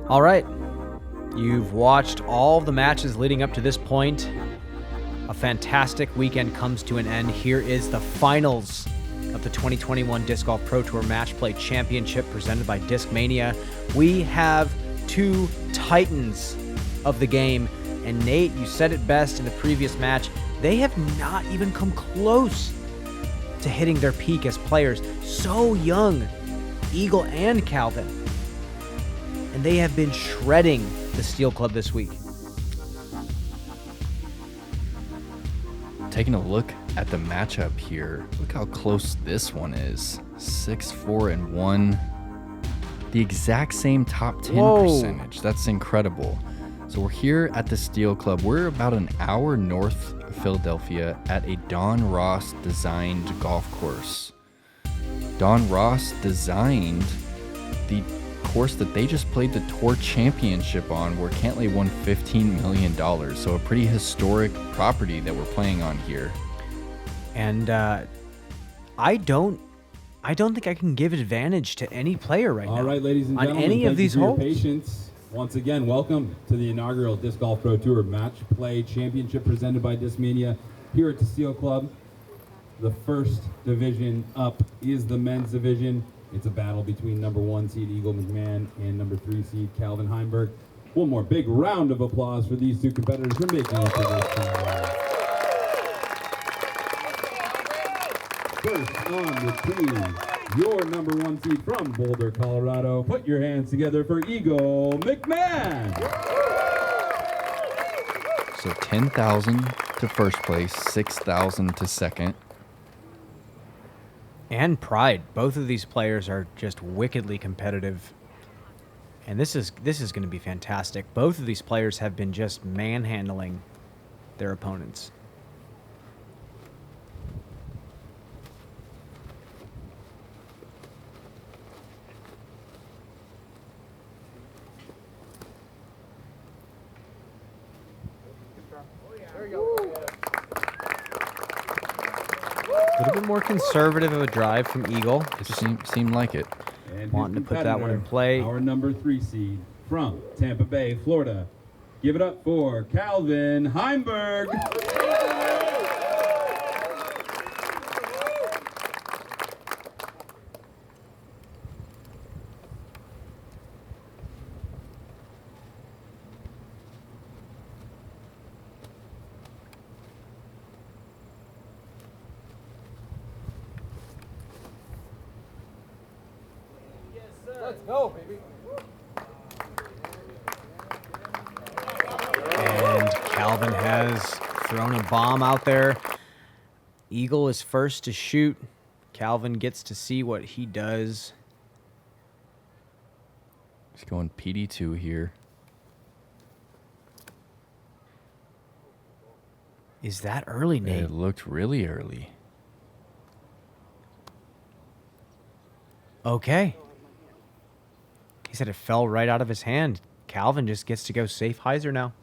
All right. You've watched all the matches leading up to this point. A fantastic weekend comes to an end. Here is the finals of the 2021 Disc Golf Pro Tour Match Play Championship presented by Discmania. We have two titans of the game. And Nate, you said it best in the previous match. They have not even come close to hitting their peak as players. So young, Eagle and Calvin. And they have been shredding the Steel Club this week. Taking a look at the matchup here, look how close this one is. 6-4-1. The exact same top 10 percentage. That's incredible. So we're here at the Steel Club. We're about an hour north of Philadelphia at a Don Ross designed golf course. Don Ross designed the course that they just played the Tour Championship on, where Cantlay won $15 million. So a pretty historic property that we're playing on here. And I don't think I can give advantage to any player right now. All right, ladies and gentlemen, on any of these holes. Patience. Once again, welcome to the inaugural Disc Golf Pro Tour Match Play Championship presented by Discmania here at the Steel Club. The first division up is the men's division. It's a battle between number 1 seed Eagle McMahon and number 3 seed Calvin Heimburg. One more big round of applause for these two competitors for making it to this time. First on the tee, your number 1 seed from Boulder, Colorado. Put your hands together for Eagle McMahon. So 10,000 to first place, 6,000 to second. And Pride. Both of these players are just wickedly competitive. And this is going to be fantastic. Both of these players have been just manhandling their opponents. A little bit more conservative of a drive from Eagle. It seemed like it. And wanting to put that one in play. Our number 3 seed from Tampa Bay, Florida. Give it up for Calvin Heimburg. Let's go, baby. And Calvin has thrown a bomb out there. Eagle is first to shoot. Calvin gets to see what he does. He's going PD2 here. Is that early, Nate? It looked really early. Okay. He said it fell right out of his hand. Calvin just gets to go safe hyzer now.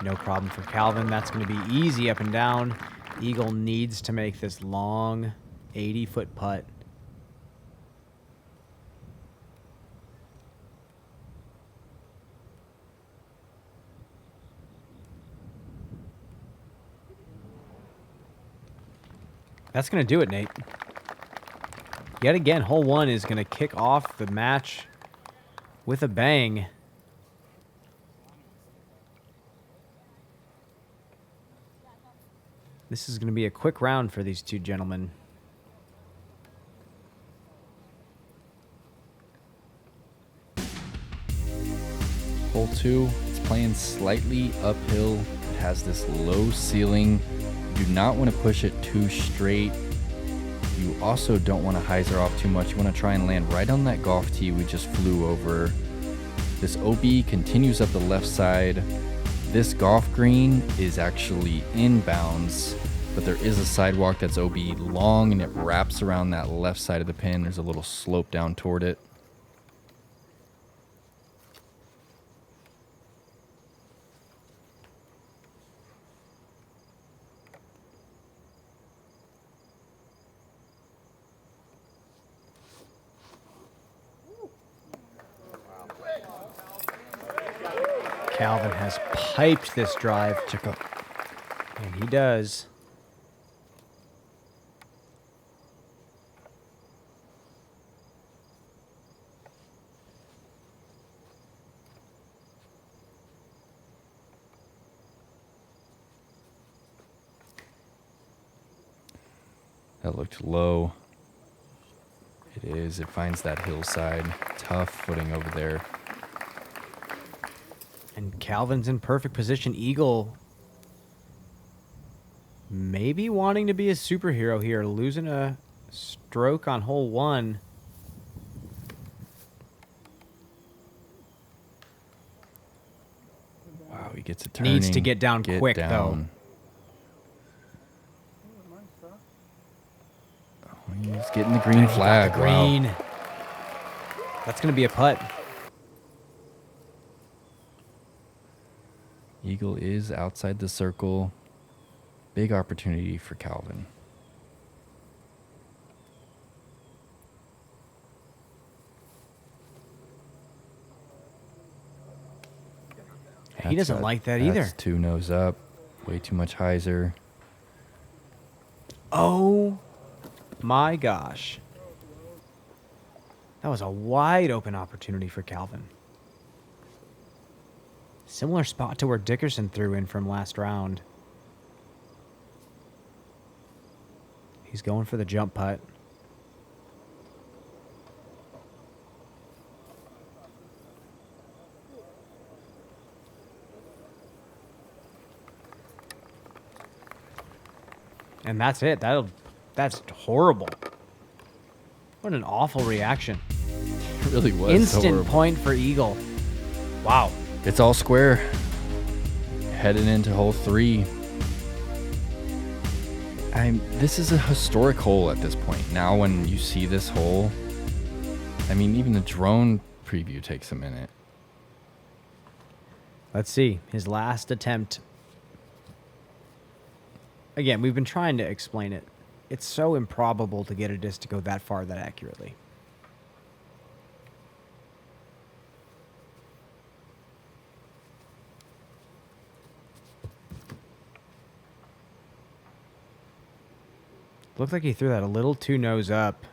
No problem for Calvin. That's going to be easy up and down. Eagle needs to make this long 80-foot putt. That's going to do it, Nate. Yet again, hole 1 is going to kick off the match with a bang. This is going to be a quick round for these two gentlemen. Hole 2, it's playing slightly uphill. It has this low ceiling. You do not want to push it too straight. You also don't want to hyzer off too much. You want to try and land right on that golf tee we just flew over. This OB continues up the left side. This golf green is actually inbounds. but there is a sidewalk that's OB long and it wraps around that left side of the pin. There's a little slope down toward it. Calvin has piped this drive. Check out. And he does. That looked low. It is. It finds that hillside. Tough footing over there. And Calvin's in perfect position. Eagle maybe wanting to be a superhero here, losing a stroke on hole 1. Wow, he gets it turning. Needs to get down quick, though. Oh, he's getting the green flag. Green. Wow. That's going to be a putt. Eagle is outside the circle. Big opportunity for Calvin. He doesn't like that either. That's 2 nose up. Way too much hyzer. Oh my gosh. That was a wide open opportunity for Calvin. Similar spot to where Dickerson threw in from last round. He's going for the jump putt. And that's it. That's horrible. What an awful reaction. It really was Instant horrible. point for Eagle. Wow. It's all square. Heading into hole 3. This is a historic hole at this point. Now when you see this hole, I mean, even the drone preview takes a minute. Let's see. His last attempt. Again, we've been trying to explain it. It's so improbable to get a disc to go that far that accurately. Looked like he threw that a little too nose up.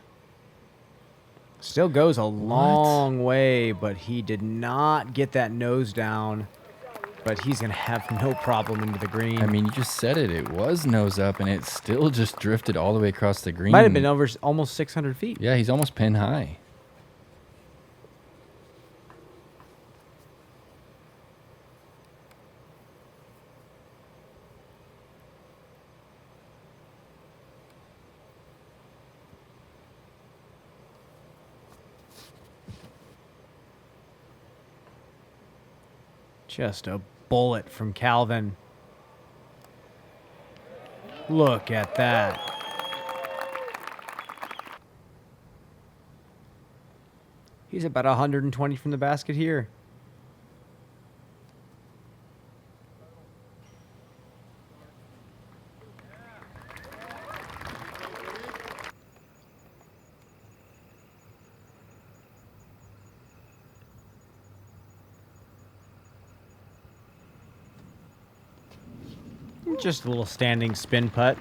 Still goes a long way, but he did not get that nose down. But he's going to have no problem into the green. I mean, you just said it. It was nose up, and it still just drifted all the way across the green. Might have been over almost 600 feet. Yeah, he's almost pin high. Just a bullet from Calvin. Look at that. He's about 120 from the basket here. Just a little standing spin putt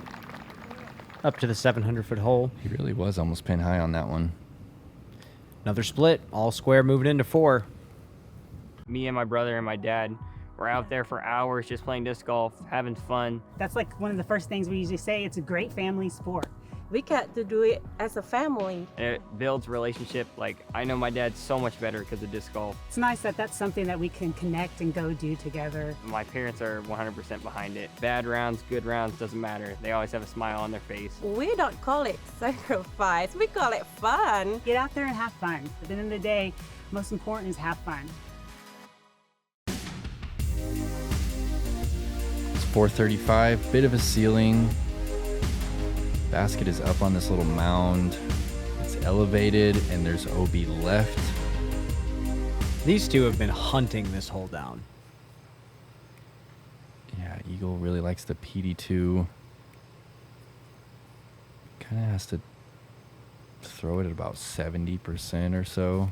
up to the 700-foot hole. He really was almost pin high on that one. Another split, all square, moving into 4. Me and my brother and my dad were out there for hours just playing disc golf, having fun. That's like one of the first things we usually say. It's a great family sport. We got to do it as a family. And it builds relationship. Like, I know my dad so much better because of disc golf. It's nice that that's something that we can connect and go do together. My parents are 100% behind it. Bad rounds, good rounds, doesn't matter. They always have a smile on their face. We don't call it sacrifice, we call it fun. Get out there and have fun. At the end of the day, most important is have fun. It's 435, bit of a ceiling. Basket is up on this little mound. It's elevated, and there's OB left. These two have been hunting this hole down. Yeah, Eagle really likes the PD2. Kind of has to throw it at about 70% or so.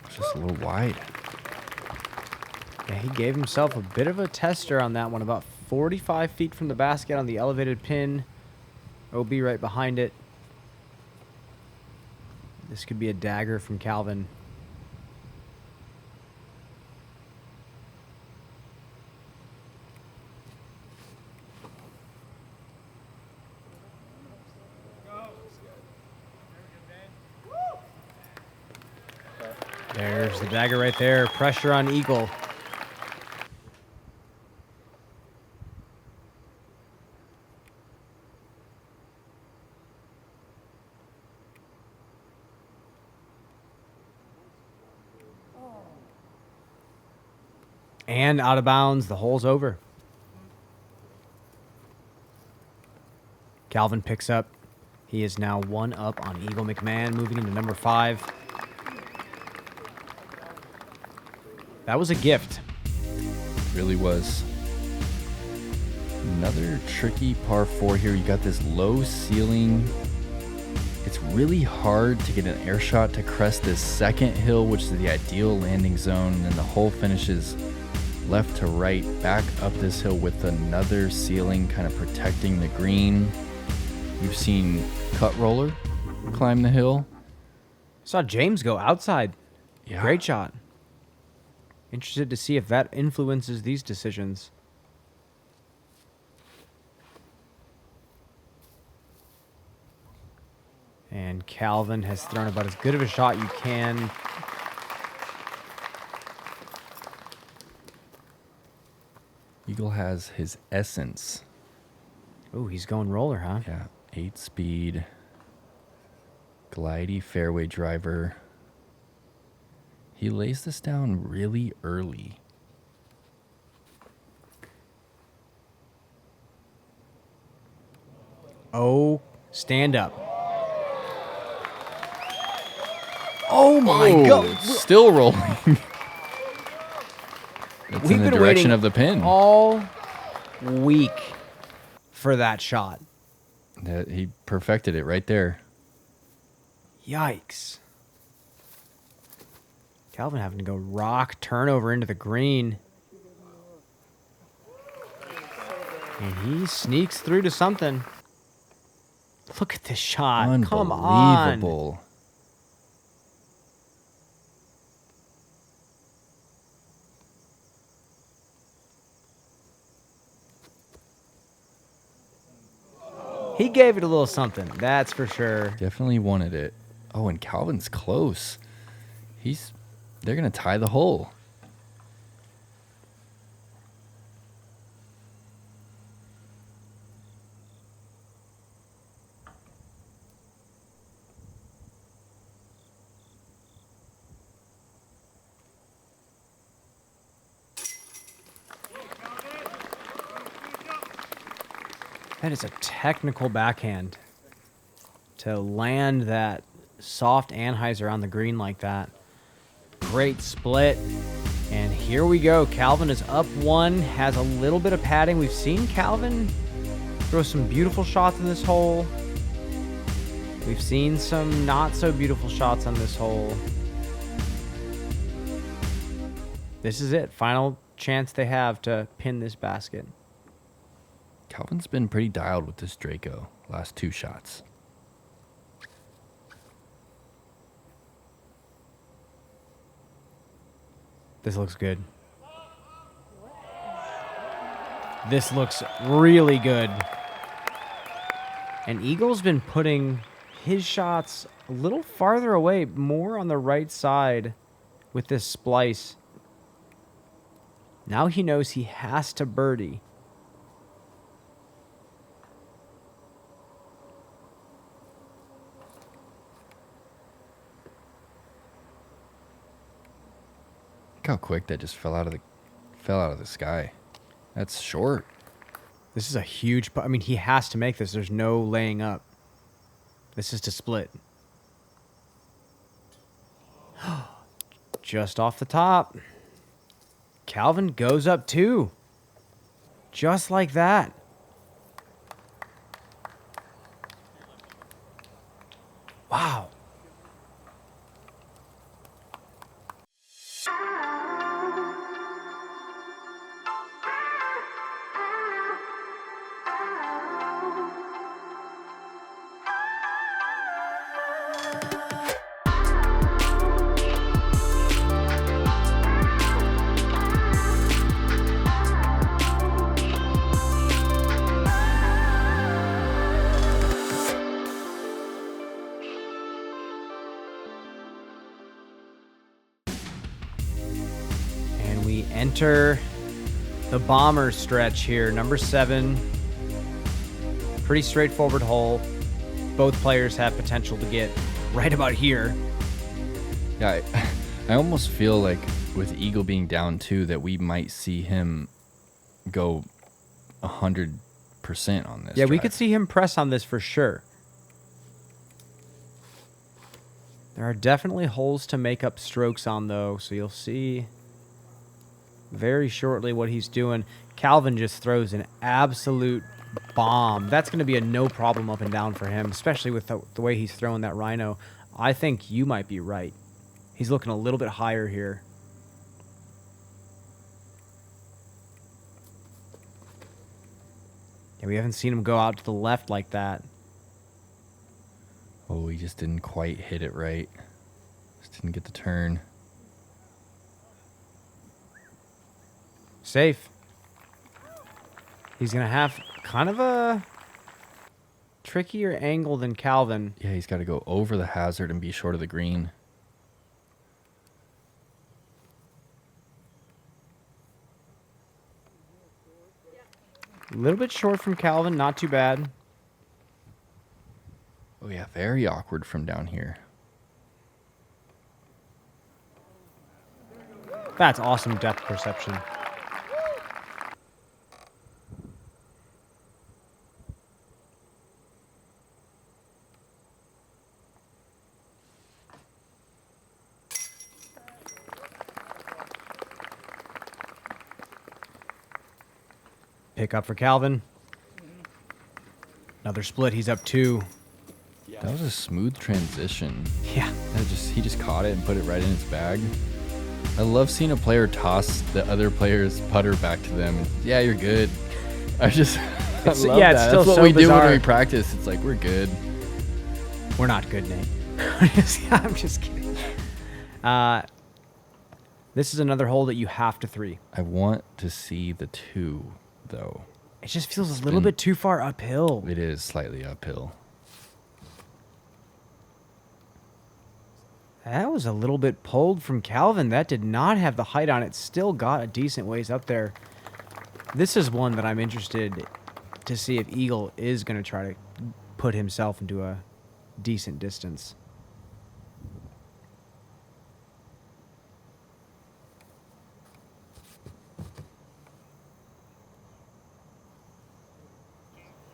Just a little wide. Yeah, he gave himself a bit of a tester on that one, about 45 feet from the basket on the elevated pin. OB right behind it. This could be a dagger from Calvin. There's the dagger right there. Pressure on Eagle. And out of bounds. The hole's over. Calvin picks up. He is now 1 up on Eagle McMahon, moving into number 5. That was a gift. Really was. Another tricky par 4 here. You got this low ceiling. It's really hard to get an air shot to crest this second hill, which is the ideal landing zone. And then the hole finishes left to right, back up this hill with another ceiling kind of protecting the green. We've seen Cut Roller climb the hill. Saw James go outside. Yeah. Great shot. Interested to see if that influences these decisions. And Calvin has thrown about as good of a shot you can. Eagle has his essence. Oh, he's going roller, huh? Yeah, 8-speed, glidey fairway driver. He lays this down really early. Oh, stand up. Oh my God. Still rolling. It's in the direction waiting of the pin. all week for that shot. He perfected it right there. Yikes. Calvin having to go rock turnover into the green. And he sneaks through to something. Look at this shot. Come on. Unbelievable. He gave it a little something, that's for sure. Definitely wanted it. Oh, and Calvin's close. They're going to tie the hole. That is a technical backhand to land that soft Anheuser on the green like that. Great split. And here we go. Calvin is up 1, has a little bit of padding. We've seen Calvin throw some beautiful shots in this hole. We've seen some not so beautiful shots on this hole. This is it. Final chance they have to pin this basket. Calvin's been pretty dialed with this Draco last 2 shots. This looks good. This looks really good. And Eagle's been putting his shots a little farther away, more on the right side with this splice. Now he knows he has to birdie. Look how quick that just fell out of the sky. That's short. This is a huge... I mean, he has to make this. There's no laying up. This is to split. Just off the top. Calvin goes up too. Just like that. Wow. Enter the bomber stretch here. Number 7. Pretty straightforward hole. Both players have potential to get right about here. Yeah, I almost feel like with Eagle being down 2 that we might see him go 100% on this. Yeah, we drive. could see him press on this for sure. There are definitely holes to make up strokes on, though, so you'll see very shortly what he's doing. Calvin just throws an absolute bomb. That's going to be a no problem up and down for him, especially with the way he's throwing that Rhino. I think you might be right. He's looking a little bit higher here. Yeah, we haven't seen him go out to the left like that. Oh, he just didn't quite hit it right. Just didn't get the turn. Safe. He's going to have kind of a trickier angle than Calvin. Yeah, he's got to go over the hazard and be short of the green. A little bit short from Calvin, not too bad. Oh, yeah, very awkward from down here. That's awesome depth perception. Pick up for Calvin. Another split. He's up 2. That was a smooth transition. Yeah. He just caught it and put it right in his bag. I love seeing a player toss the other player's putter back to them. Yeah, you're good. I love it's that. still That's what so we do bizarre. when we practice. It's like, we're good. We're not good, Nate. I'm just kidding. This is another hole that you have to 3. I want to see the 2, though. It just feels a little bit too far uphill. It is slightly uphill. That was a little bit pulled from Calvin. That did not have the height on it. Still got a decent ways up there. This is one that I'm interested to see if Eagle is going to try to put himself into a decent distance.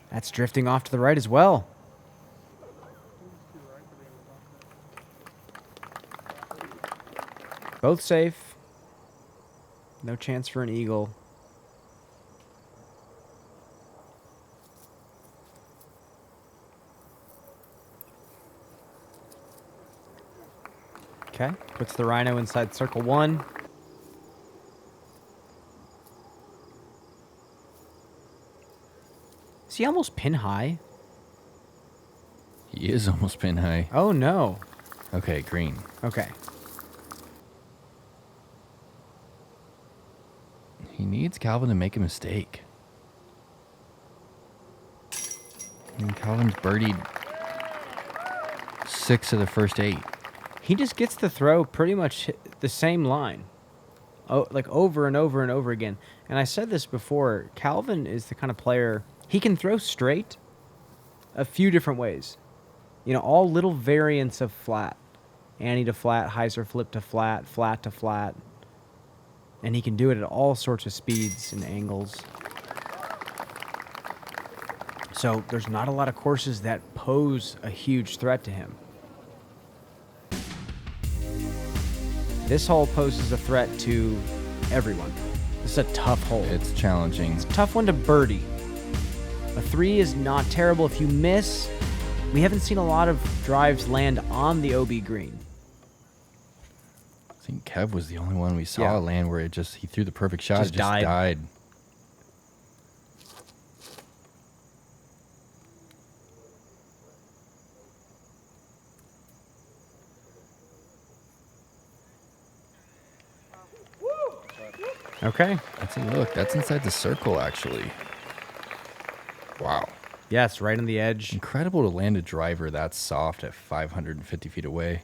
That's drifting off to the right as well. Both safe. No chance for an eagle. Okay, puts the Rhino inside circle 1. Is he almost pin high? He is almost pin high. Oh no. Okay, green. Okay. He needs Calvin to make a mistake. And Calvin's birdied 6 of the first 8. He just gets the throw pretty much the same line. Oh, like over and over and over again. And I said this before, Calvin is the kind of player, he can throw straight a few different ways. You know, all little variants of flat. Annie to flat, hyzer flip to flat, flat to flat. And he can do it at all sorts of speeds and angles. So there's not a lot of courses that pose a huge threat to him. This hole poses a threat to everyone. This is a tough hole. It's challenging. It's a tough one to birdie. A 3 is not terrible if you miss. We haven't seen a lot of drives land on the OB green. I think Kev was the only one we saw land where he threw the perfect shot. Just It just died. Okay. Look, that's inside the circle, actually. Wow. Yes, right on the edge. Incredible to land a driver that soft at 550 feet away.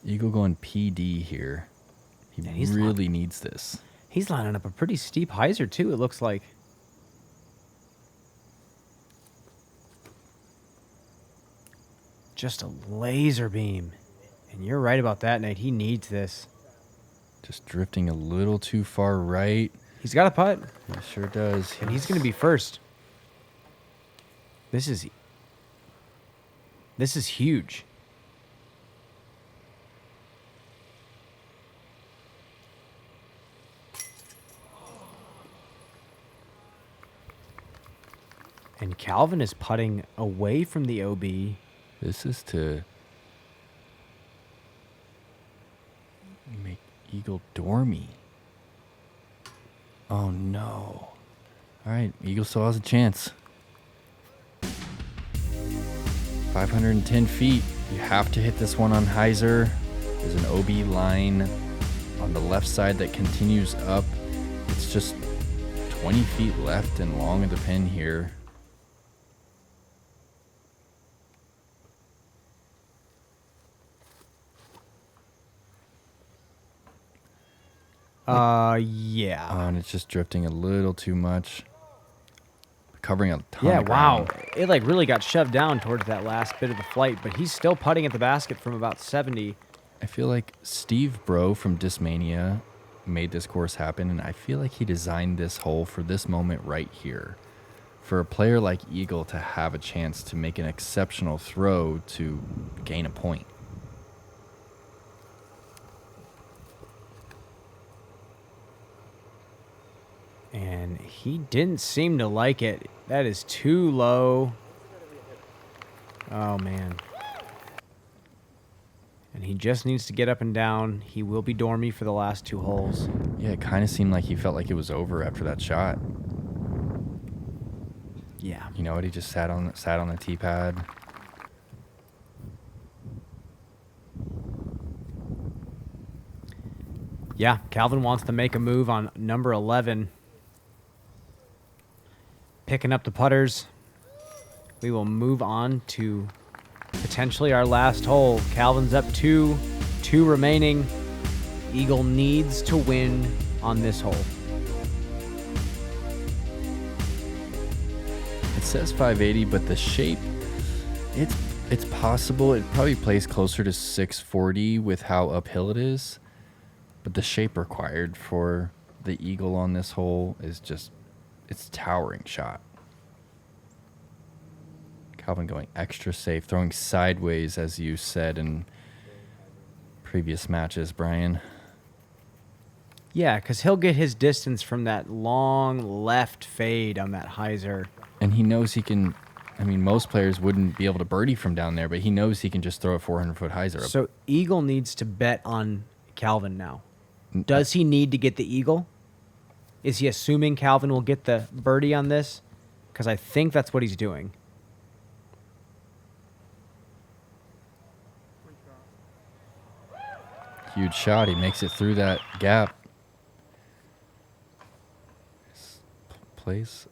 Eagle going PD here. He really needs this. He's lining up a pretty steep hyzer, too, it looks like. Just a laser beam. And you're right about that, Nate. He needs this. Just drifting a little too far right. He's got a putt. He sure does. And he's going to be first. This is huge. And Calvin is putting away from the OB. This is to make Eagle dormy. Oh, no. All right, Eagle still has a chance. 510 feet. You have to hit this one on hyzer. There's an OB line on the left side that continues up. It's just 20 feet left and long of the pin here. Yeah. Oh, and it's just drifting a little too much. Covering a ton Yeah, of ground. wow. It like really got shoved down towards that last bit of the flight, but he's still putting at the basket from about 70. I feel like Steve Bro from Discmania made this course happen, and I feel like he designed this hole for this moment right here. For a player like Eagle to have a chance to make an exceptional throw to gain a point. And he didn't seem to like it. That is too low. Oh, man. And he just needs to get up and down. He will be dormy for the last 2 holes. Yeah, it kind of seemed like he felt like it was over after that shot. Yeah. You know what? He just sat on the tee pad. Yeah, Calvin wants to make a move on number 11. Picking up the putters. We will move on to potentially our last hole. Calvin's up 2 remaining. Eagle needs to win on this hole. It says 580, but the shape, it's possible. It probably plays closer to 640 with how uphill it is. But the shape required for the Eagle on this hole is just, it's towering shot. Calvin going extra safe, throwing sideways, as you said in previous matches, Brian. Yeah, because he'll get his distance from that long left fade on that hyzer. And he knows he can, I mean, most players wouldn't be able to birdie from down there, but he knows he can just throw a 400-foot hyzer up. So Eagle needs to bet on Calvin now. Does he need to get the Eagle? Is he assuming Calvin will get the birdie on this? Because I think that's what he's doing. Huge shot. He makes it through that gap. Plays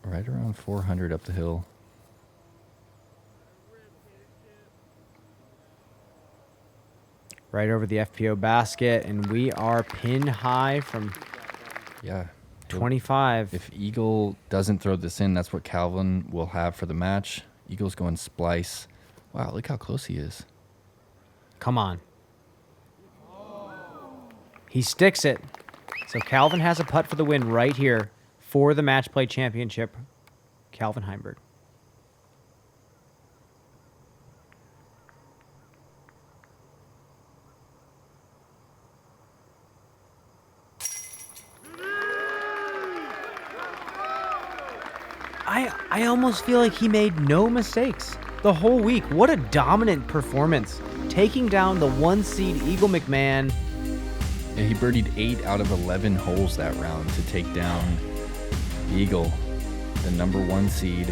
right around 400 up the hill. Right over the FPO basket, and we are pin high from Yeah. 25. If Eagle doesn't throw this in, that's what Calvin will have for the match. Eagle's going splice. Wow, look how close he is. Come on. He sticks it. So Calvin has a putt for the win right here for the match play championship. Calvin Heimburg. I almost feel like he made no mistakes the whole week. What a dominant performance. Taking down the 1 seed Eagle McMahon. Yeah, he birdied 8 out of 11 holes that round to take down Eagle, the number 1 seed.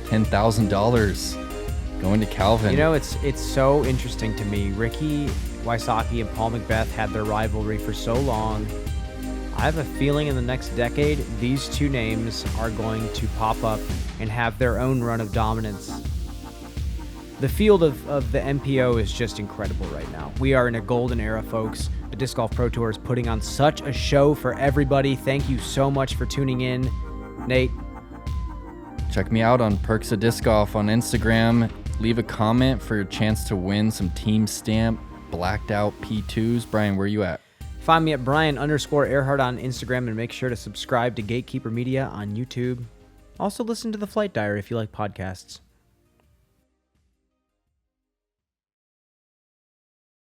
$10,000 going to Calvin. You know, it's so interesting to me. Ricky Wysocki and Paul McBeth had their rivalry for so long. I have a feeling in the next decade, these two names are going to pop up and have their own run of dominance. The field of the MPO is just incredible right now. We are in a golden era, folks. The Disc Golf Pro Tour is putting on such a show for everybody. Thank you so much for tuning in. Nate. Check me out on Perks of Disc Golf on Instagram. Leave a comment for your chance to win some Team Stamp blacked out P2s. Brian, where are you at? Find me at Brian_Earhart on Instagram and make sure to subscribe to Gatekeeper Media on YouTube. Also listen to The Flight Diary if you like podcasts.